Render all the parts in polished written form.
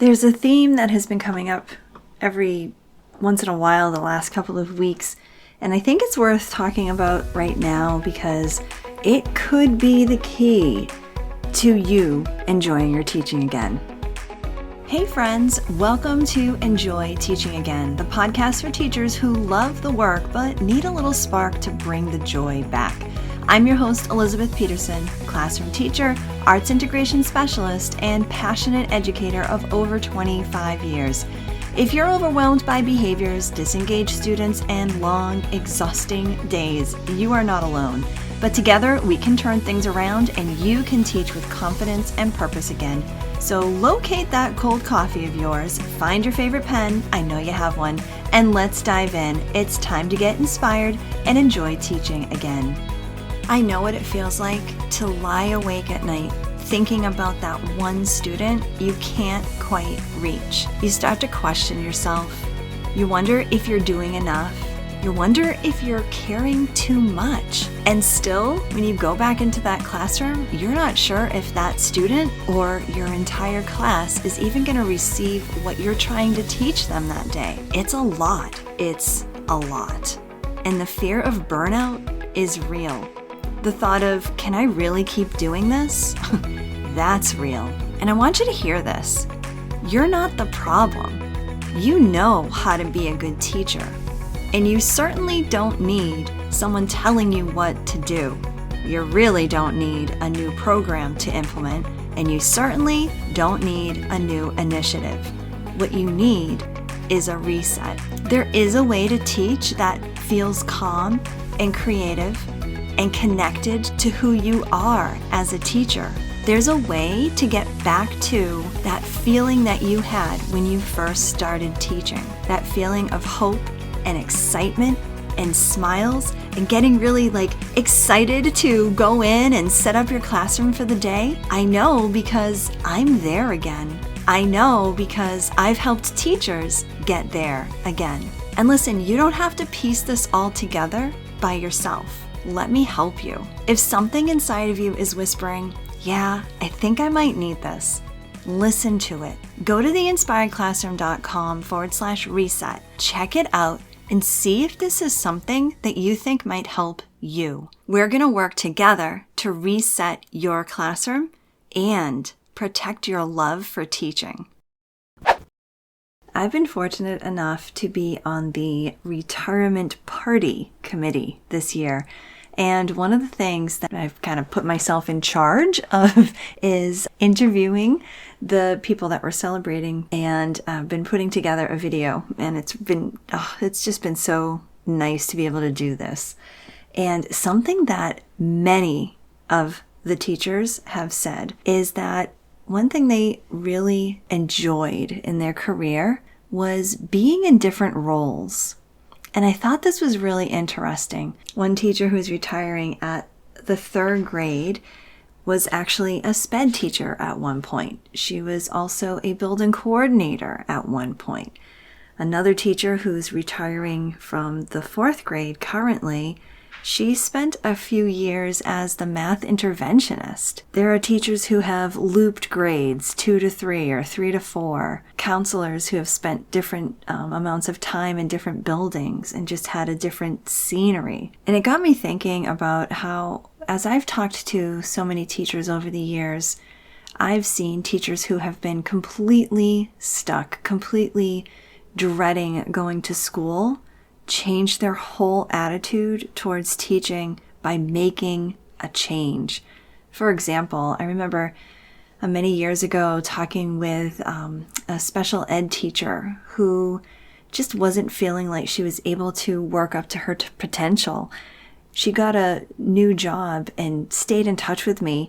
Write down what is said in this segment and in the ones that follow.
There's a theme that has been coming up every once in a while the last couple of weeks, and I think it's worth talking about right now because it could be the key to you enjoying your teaching again. Hey friends, welcome to Enjoy Teaching Again, the podcast for teachers who love the work but need a little spark to bring the joy back. I'm your host, Elizabeth Peterson, classroom teacher, arts integration specialist, and passionate educator of over 25 years. If you're overwhelmed by behaviors, disengaged students, and long, exhausting days, you are not alone. But together, we can turn things around and you can teach with confidence and purpose again. So locate that cold coffee of yours, find your favorite pen, I know you have one, and let's dive in. It's time to get inspired and enjoy teaching again. I know what it feels like to lie awake at night thinking about that one student you can't quite reach. You start to question yourself. You wonder if you're doing enough. You wonder if you're caring too much. And still, when you go back into that classroom, you're not sure if that student or your entire class is even going to receive what you're trying to teach them that day. It's a lot. It's a lot. And the fear of burnout is real. The thought of, can I really keep doing this? That's real. And I want you to hear this. You're not the problem. You know how to be a good teacher. And you certainly don't need someone telling you what to do. You really don't need a new program to implement, and you certainly don't need a new initiative. What you need is a reset. There is a way to teach that feels calm and creative and connected to who you are as a teacher. There's a way to get back to that feeling that you had when you first started teaching. That feeling of hope and excitement and smiles and getting really excited to go in and set up your classroom for the day. I know because I'm there again. I know because I've helped teachers get there again. And listen, you don't have to piece this all together by yourself. Let me help you. If something inside of you is whispering, yeah, I think I might need this, listen to it. Go to theinspiredclassroom.com/reset. Check it out and see if this is something that you think might help you. We're going to work together to reset your classroom and protect your love for teaching. I've been fortunate enough to be on the retirement party committee this year. And one of the things that I've kind of put myself in charge of is interviewing the people that we're celebrating, and I've been putting together a video, and it's just been so nice to be able to do this. And something that many of the teachers have said is that one thing they really enjoyed in their career was being in different roles. And I thought this was really interesting. One teacher who's retiring at the 3rd grade was actually a SPED teacher at one point. She was also a building coordinator at one point. Another teacher who's retiring from the 4th grade currently, she spent a few years as the math interventionist. There are teachers who have looped grades 2 to 3 or 3 to 4, counselors who have spent different amounts of time in different buildings and just had a different scenery. And it got me thinking about how, as I've talked to so many teachers over the years, I've seen teachers who have been completely stuck, completely dreading going to school, change their whole attitude towards teaching by making a change. For example, I remember many years ago talking with a special ed teacher who just wasn't feeling like she was able to work up to her potential. She got a new job and stayed in touch with me,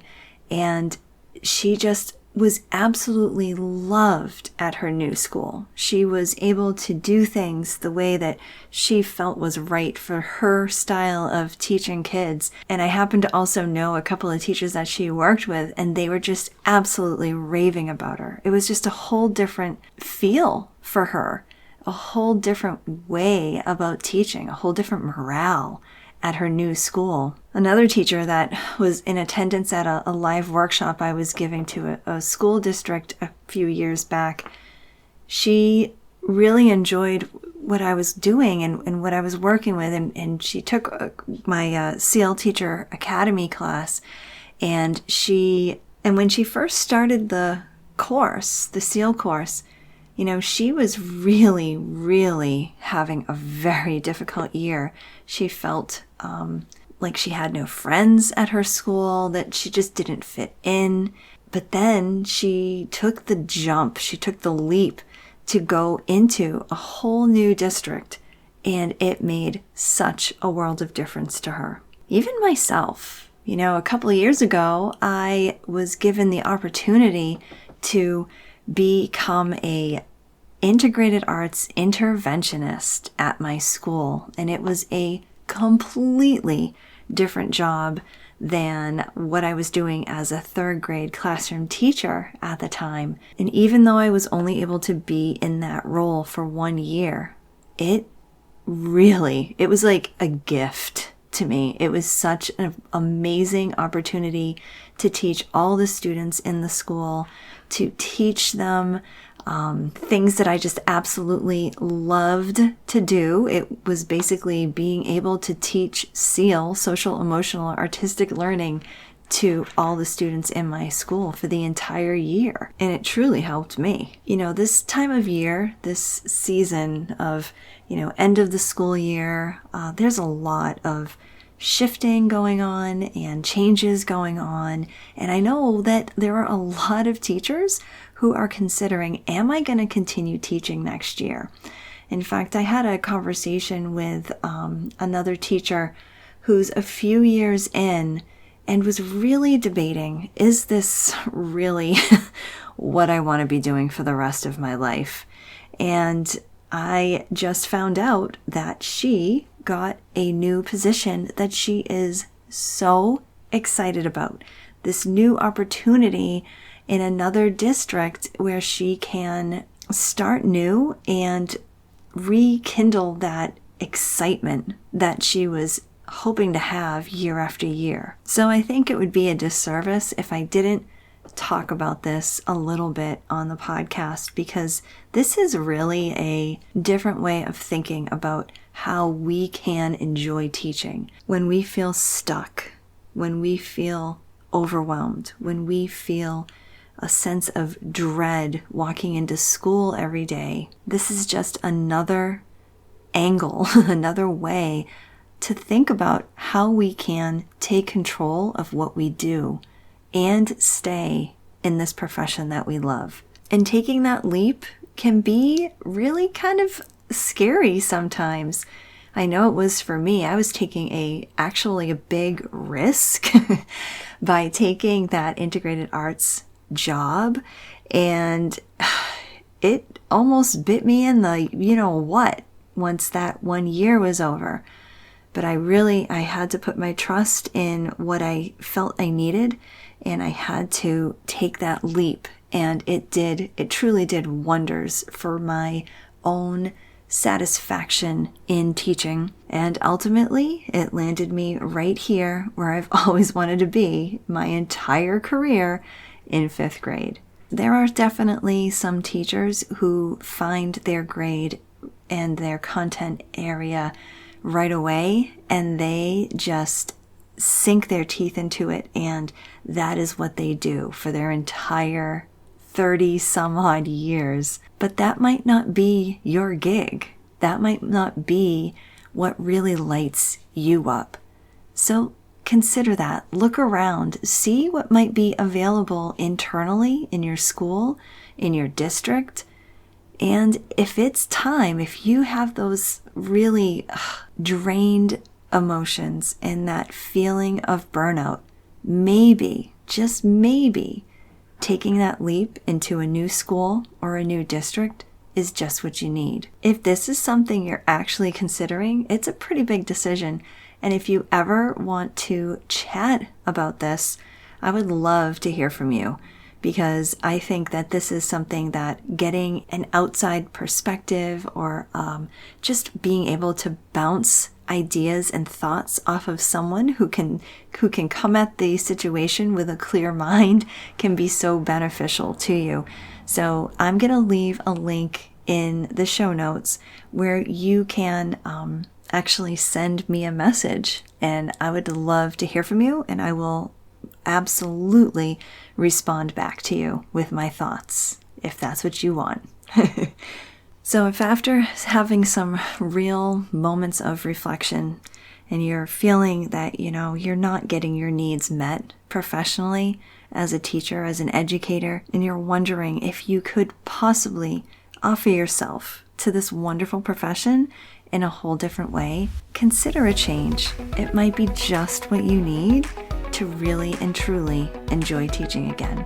and she just was absolutely loved at her new school. She was able to do things the way that she felt was right for her style of teaching kids. And I happen to also know a couple of teachers that she worked with, and they were just absolutely raving about her. It was just a whole different feel for her, a whole different way about teaching, a whole different morale at her new school. Another teacher that was in attendance at a live workshop I was giving to a school district a few years back, she really enjoyed what I was doing and what I was working with. And she took my SEAL Teacher Academy class. And when she first started the course, the SEAL course, she was really, really having a very difficult year. She felt like she had no friends at her school, that she just didn't fit in. But then she took the jump, she took the leap to go into a whole new district, and it made such a world of difference to her. Even myself, a couple of years ago, I was given the opportunity to become a integrated arts interventionist at my school, and it was a completely different job than what I was doing as a third grade classroom teacher at the time. And even though I was only able to be in that role for 1 year, it was like a gift to me. It was such an amazing opportunity to teach all the students in the school, to teach them things that I just absolutely loved to do. It was basically being able to teach SEAL, social, emotional, artistic learning, to all the students in my school for the entire year. And it truly helped me. This time of year, this season of, end of the school year, there's a lot of shifting going on and changes going on. And I know that there are a lot of teachers who are considering, am I going to continue teaching next year? In fact, I had a conversation with another teacher who's a few years in and was really debating, is this really what I want to be doing for the rest of my life? And I just found out that she got a new position that she is so excited about. This new opportunity in another district where she can start new and rekindle that excitement that she was hoping to have year after year. So I think it would be a disservice if I didn't talk about this a little bit on the podcast, because this is really a different way of thinking about how we can enjoy teaching. When we feel stuck, when we feel overwhelmed, when we feel a sense of dread walking into school every day, this is just another angle, another way to think about how we can take control of what we do and stay in this profession that we love. And taking that leap can be really kind of scary sometimes. I know it was for me. I was taking actually a big risk by taking that integrated arts job, and it almost bit me in the once that 1 year was over. But I had to put my trust in what I felt I needed, and I had to take that leap. And it truly did wonders for my own satisfaction in teaching. And ultimately, it landed me right here where I've always wanted to be my entire career, in 5th grade. There are definitely some teachers who find their grade and their content area right away, and they just sink their teeth into it, and that is what they do for their entire 30 some odd years. But that might not be your gig. That might not be what really lights you up. So consider that. Look around. See what might be available internally in your school, in your district. And if it's time, if you have those really drained emotions and that feeling of burnout, maybe, just maybe, taking that leap into a new school or a new district is just what you need. If this is something you're actually considering, it's a pretty big decision. And if you ever want to chat about this, I would love to hear from you, because I think that this is something that getting an outside perspective or just being able to bounce ideas and thoughts off of someone who can come at the situation with a clear mind can be so beneficial to you. So I'm going to leave a link in the show notes where you can actually send me a message, and I would love to hear from you, and I will absolutely respond back to you with my thoughts if that's what you want. So if after having some real moments of reflection and you're feeling that, you're not getting your needs met professionally as a teacher, as an educator, and you're wondering if you could possibly offer yourself to this wonderful profession in a whole different way, consider a change. It might be just what you need to really and truly enjoy teaching again.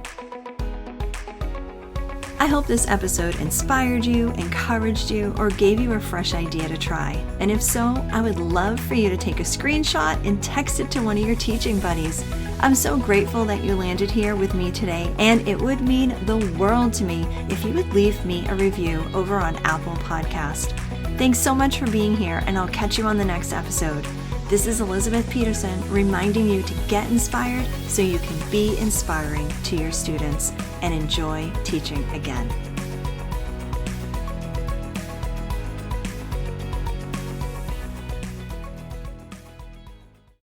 I hope this episode inspired you, encouraged you, or gave you a fresh idea to try. And if so, I would love for you to take a screenshot and text it to one of your teaching buddies. I'm so grateful that you landed here with me today, and it would mean the world to me if you would leave me a review over on Apple Podcast. Thanks so much for being here, and I'll catch you on the next episode. This is Elizabeth Peterson reminding you to get inspired so you can be inspiring to your students and enjoy teaching again.